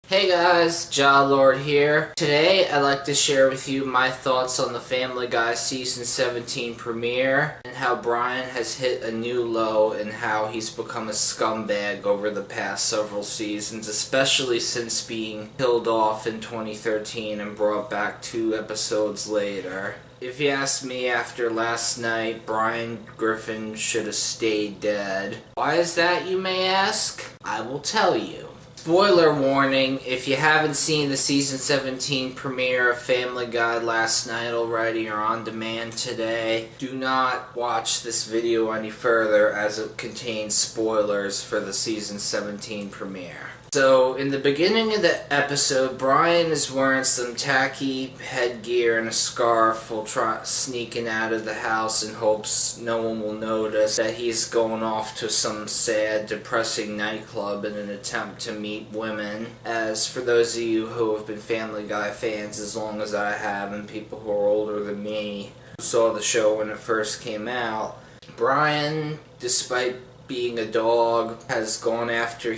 Hey guys, Lord here. Today I'd like to share with you my thoughts on the Family Guy Season 17 premiere and how Brian has hit a new low and how he's become a scumbag over the past several seasons, especially since being killed off in 2013 and brought back 2 episodes later. If you ask me, after last night, Brian Griffin should have stayed dead. Why is that, you may ask? I will tell you. Spoiler warning, if you haven't seen the Season 17 premiere of Family Guy last night already or on demand today, do not watch this video any further as it contains spoilers for the Season 17 premiere. So, in the beginning of the episode, Brian is wearing some tacky headgear and a scarf while sneaking out of the house in hopes no one will notice that he's going off to some sad, depressing nightclub in an attempt to meet women. As for those of you who have been Family Guy fans as long as I have, and people who are older than me who saw the show when it first came out, Brian, despite being a dog, has gone after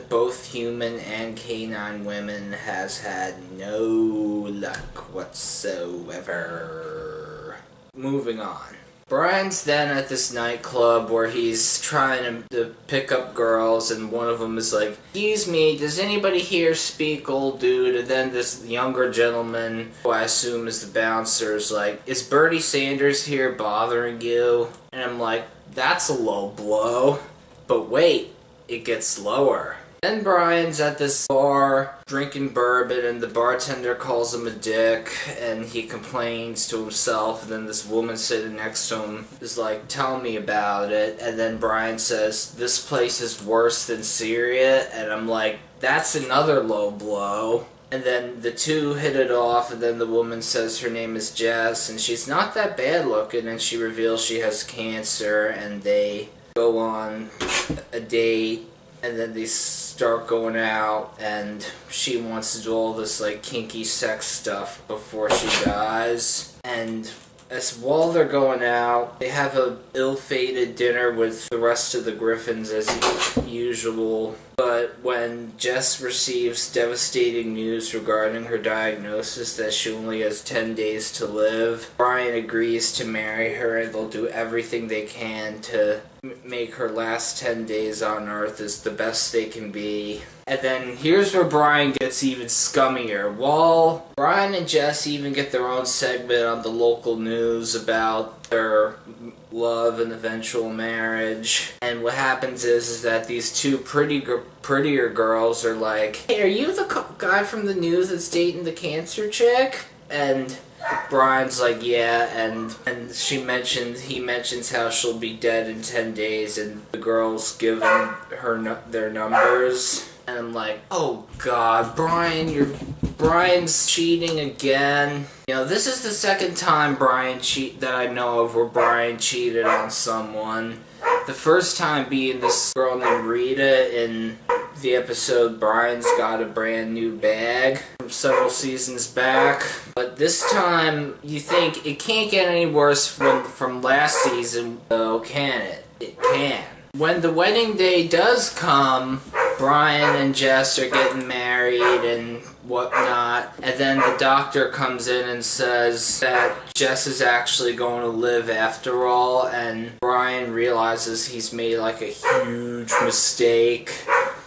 both human and canine women, has had no luck whatsoever. Moving on. Brian's then at this nightclub where he's trying to pick up girls, and one of them is like, "Excuse me, does anybody here speak old dude?" And then this younger gentleman, who I assume is the bouncer, is like, "Is Bernie Sanders here bothering you?" And I'm like, that's a low blow. But wait, it gets lower. Then Brian's at this bar drinking bourbon, and the bartender calls him a dick, and he complains to himself, and then this woman sitting next to him is like, "Tell me about it." And then Brian says, "This place is worse than Syria," and I'm like, that's another low blow. And then the two hit it off, and then the woman says her name is Jess, and she's not that bad looking, and she reveals she has cancer, and they go on a date, and then they start going out, and she wants to do all this like kinky sex stuff before she dies. And while they're going out, they have a ill-fated dinner with the rest of the Griffins as usual. But when Jess receives devastating news regarding her diagnosis that she only has 10 days to live, Brian agrees to marry her, and they'll do everything they can to make her last 10 days on Earth as the best they can be. And then here's where Brian gets even scummier. While Brian and Jess even get their own segment on the local news about their love and eventual marriage, and what happens is that these two prettier girls are like, "Hey, are you the guy from the news that's dating the cancer chick?" And Brian's like, "Yeah," and he mentions how she'll be dead in 10 days, and the girls give him their numbers. And I'm like, oh god, Brian's cheating again. You know, this is the second time that I know of where Brian cheated on someone. The first time being this girl named Rita in the episode Brian's Got a Brand New Bag from several seasons back. But this time, you think it can't get any worse from last season, though, can it? It can. When the wedding day does come, Brian and Jess are getting married and whatnot, and then the doctor comes in and says that Jess is actually going to live after all, and Brian realizes he's made like a huge mistake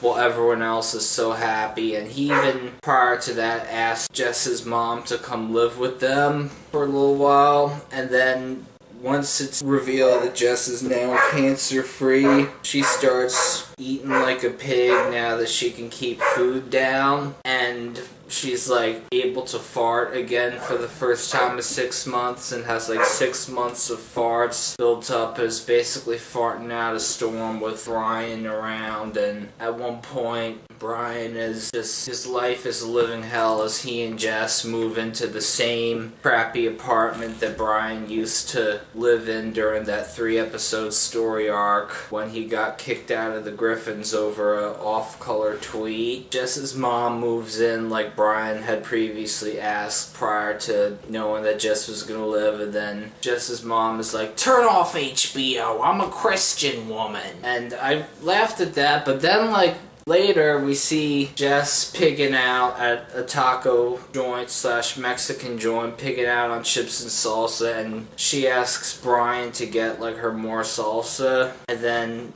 while everyone else is so happy, and he even, prior to that, asked Jess's mom to come live with them for a little while. And then once it's revealed that Jess is now cancer-free, she starts eating like a pig now that she can keep food down, and she's like able to fart again for the first time in 6 months, and has like 6 months of farts built up, as basically farting out a storm with Brian around. And at one point, Brian is just, his life is a living hell as he and Jess move into the same crappy apartment that Brian used to live in during that 3-episode story arc when he got kicked out of the Griffins over a off-color tweet. Jess's mom moves in like Brian had previously asked prior to knowing that Jess was gonna live, and then Jess's mom is like, "Turn off HBO, I'm a Christian woman." And I laughed at that, but then like Later, we see Jess pigging out at a taco joint / Mexican joint, pigging out on chips and salsa, and she asks Brian to get like her more salsa, and then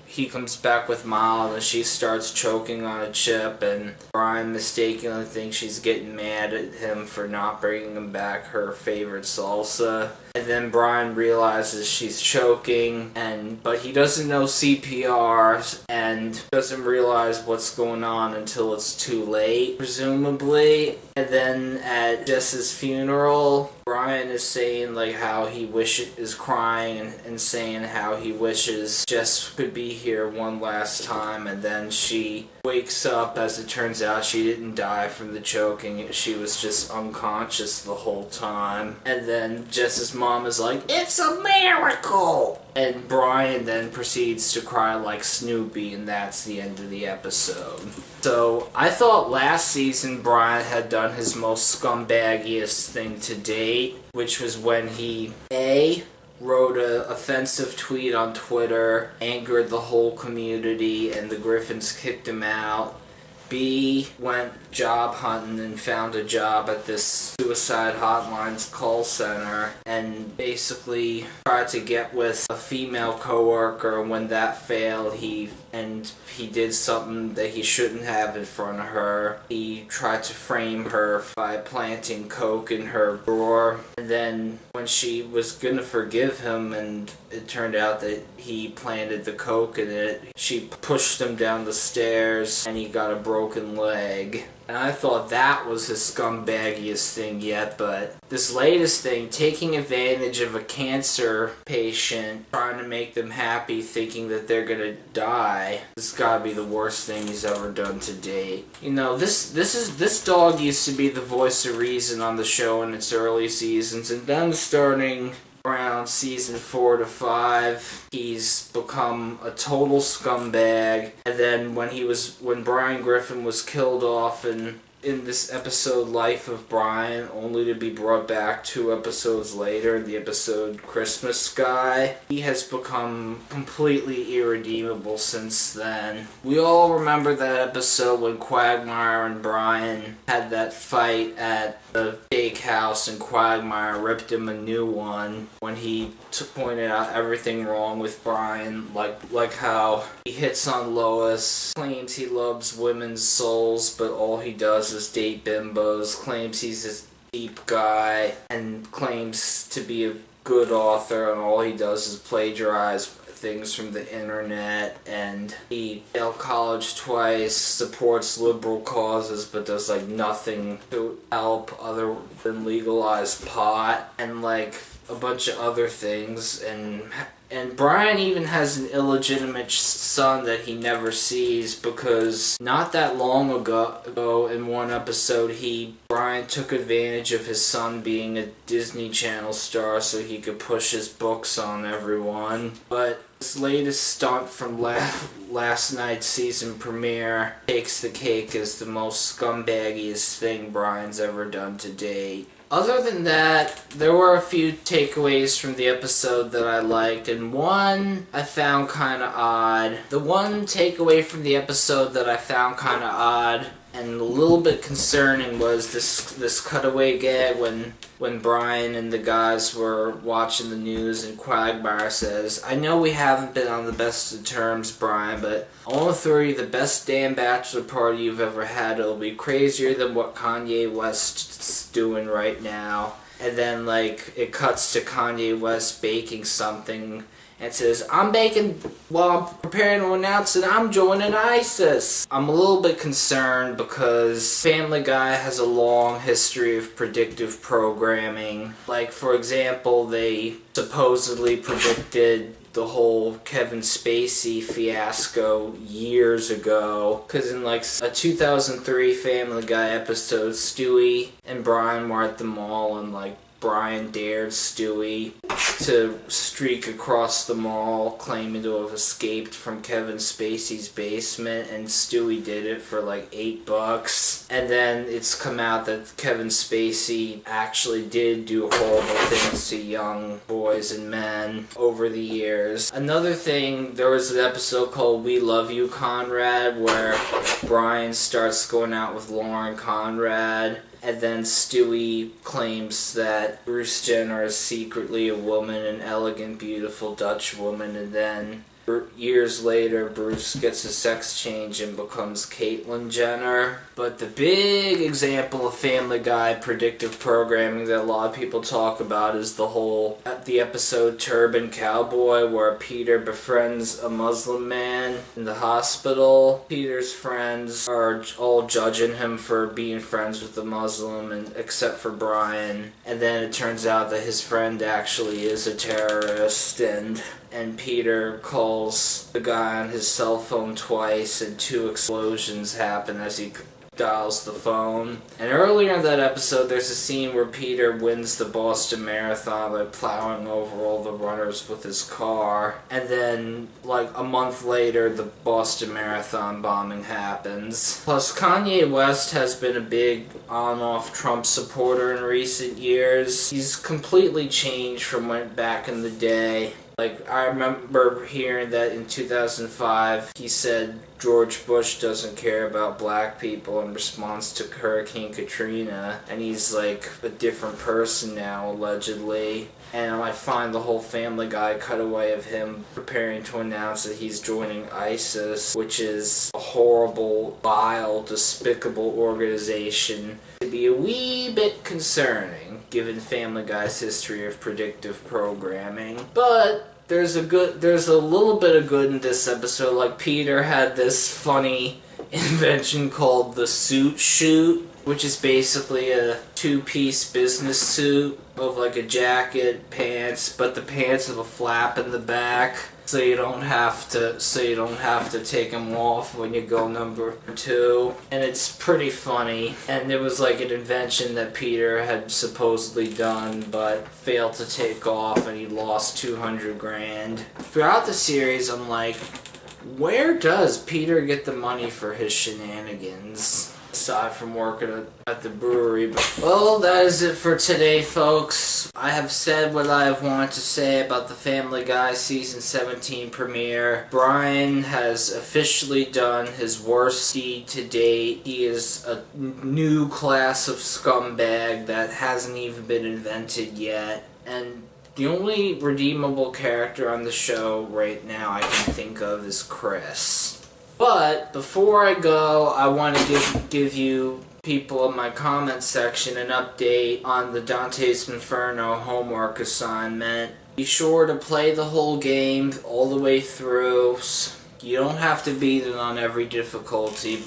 he comes back with mild and she starts choking on a chip, and Brian mistakenly thinks she's getting mad at him for not bringing him back her favorite salsa. And then Brian realizes she's choking, but he doesn't know CPR and doesn't realize what's going on until it's too late, presumably. And then at Jess's funeral, Brian is saying like how he is crying and saying how he wishes Jess could be here one last time, and then she wakes up. As it turns out, she didn't die from the choking, she was just unconscious the whole time. And then Jess's mom is like, "It's a miracle!" And Brian then proceeds to cry like Snoopy, and that's the end of the episode. So, I thought last season Brian had done his most scumbaggiest thing to date, which was when he, wrote an offensive tweet on Twitter, angered the whole community, and the Griffins kicked him out. B, went job hunting and found a job at this suicide hotline's call center and basically tried to get with a female coworker. When that failed, he did something that he shouldn't have in front of her. He tried to frame her by planting coke in her drawer, and then when she was gonna forgive him and it turned out that he planted the coke in it, she pushed him down the stairs and he got a broken leg. And I thought that was his scumbaggiest thing yet, but this latest thing, taking advantage of a cancer patient, trying to make them happy, thinking that they're gonna die, this gotta be the worst thing he's ever done to date. You know, this dog used to be the voice of reason on the show in its early seasons, and then starting around season 4 to 5, he's become a total scumbag. And then when Brian Griffin was killed off in this episode Life of Brian, only to be brought back 2 episodes later in the episode Christmas Sky, he has become completely irredeemable since then. We all remember that episode when Quagmire and Brian had that fight at the steakhouse and Quagmire ripped him a new one when he pointed out everything wrong with Brian, like how he hits on Lois, claims he loves women's souls, but all he does is date bimbos, claims he's a deep guy, and claims to be a good author, and all he does is plagiarize things from the internet, and he failed college twice, supports liberal causes, but does like nothing to help other than legalize pot, and like a bunch of other things. And Brian even has an illegitimate son that he never sees, because not that long ago in one episode, Brian took advantage of his son being a Disney Channel star so he could push his books on everyone. But this latest stunt from last night's season premiere takes the cake as the most scumbaggiest thing Brian's ever done to date. Other than that, there were a few takeaways from the episode that I liked, and one I found kind of odd. The one takeaway from the episode that I found kind of odd and a little bit concerning was this cutaway gag when Brian and the guys were watching the news and Quagmire says, "I know we haven't been on the best of terms, Brian, but I want to throw you the best damn bachelor party you've ever had. It'll be crazier than what Kanye West's doing right now." And then like it cuts to Kanye West baking something. It says, "I'm baking while I'm preparing to announce that I'm joining ISIS." I'm a little bit concerned because Family Guy has a long history of predictive programming. Like, for example, they supposedly predicted the whole Kevin Spacey fiasco years ago, because in like a 2003 Family Guy episode, Stewie and Brian were at the mall and like Brian dared Stewie to streak across the mall claiming to have escaped from Kevin Spacey's basement, and Stewie did it for like $8. And then it's come out that Kevin Spacey actually did do horrible things to young boys and men over the years. Another thing, there was an episode called We Love You, Conrad, where Brian starts going out with Lauren Conrad, and then Stewie claims that Bruce Jenner is secretly a woman, an elegant, beautiful Dutch woman, and then years later, Bruce gets a sex change and becomes Caitlyn Jenner. But the big example of Family Guy predictive programming that a lot of people talk about is the episode Turban Cowboy, where Peter befriends a Muslim man in the hospital. Peter's friends are all judging him for being friends with the Muslim, except for Brian. And then it turns out that his friend actually is a terrorist, and Peter calls the guy on his cell phone twice, and 2 explosions happen as he dials the phone. And earlier in that episode, there's a scene where Peter wins the Boston Marathon by plowing over all the runners with his car. And then, like a month later, the Boston Marathon bombing happens. Plus, Kanye West has been a big on-off Trump supporter in recent years. He's completely changed from back in the day. Like, I remember hearing that in 2005, he said George Bush doesn't care about black people in response to Hurricane Katrina, and he's like a different person now, allegedly. And I find the whole Family Guy cutaway of him preparing to announce that he's joining ISIS, which is a horrible, vile, despicable organization, to be a wee bit concerning, given Family Guy's history of predictive programming. But there's a little bit of good in this episode. Like, Peter had this funny invention called the suit shoot, which is basically a 2-piece business suit of like a jacket, pants, but the pants have a flap in the back, so you don't have to take them off when you go number 2. And it's pretty funny. And it was like an invention that Peter had supposedly done but failed to take off, and he lost $200,000. Throughout the series, I'm like, where does Peter get the money for his shenanigans? Aside from working at the brewery. Well, that is it for today, folks. I have said what I have wanted to say about the Family Guy Season 17 premiere. Brian has officially done his worst deed to date. He is a new class of scumbag that hasn't even been invented yet. And the only redeemable character on the show right now I can think of is Chris. But before I go, I want to give you people in my comments section an update on the Dante's Inferno homework assignment. Be sure to play the whole game all the way through. You don't have to beat it on every difficulty,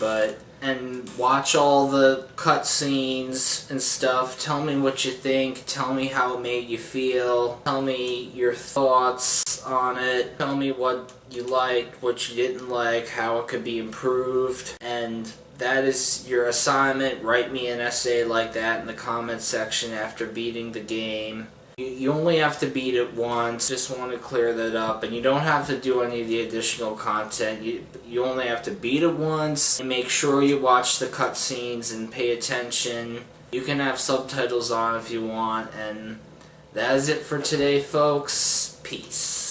and watch all the cutscenes and stuff. Tell me what you think. Tell me how it made you feel. Tell me your thoughts on it. Tell me what you liked, what you didn't like, how it could be improved. And that is your assignment. Write me an essay like that in the comments section after beating the game. You only have to beat it once. Just want to clear that up. And you don't have to do any of the additional content. You only have to beat it once. And make sure you watch the cutscenes and pay attention. You can have subtitles on if you want. And that is it for today, folks. Peace.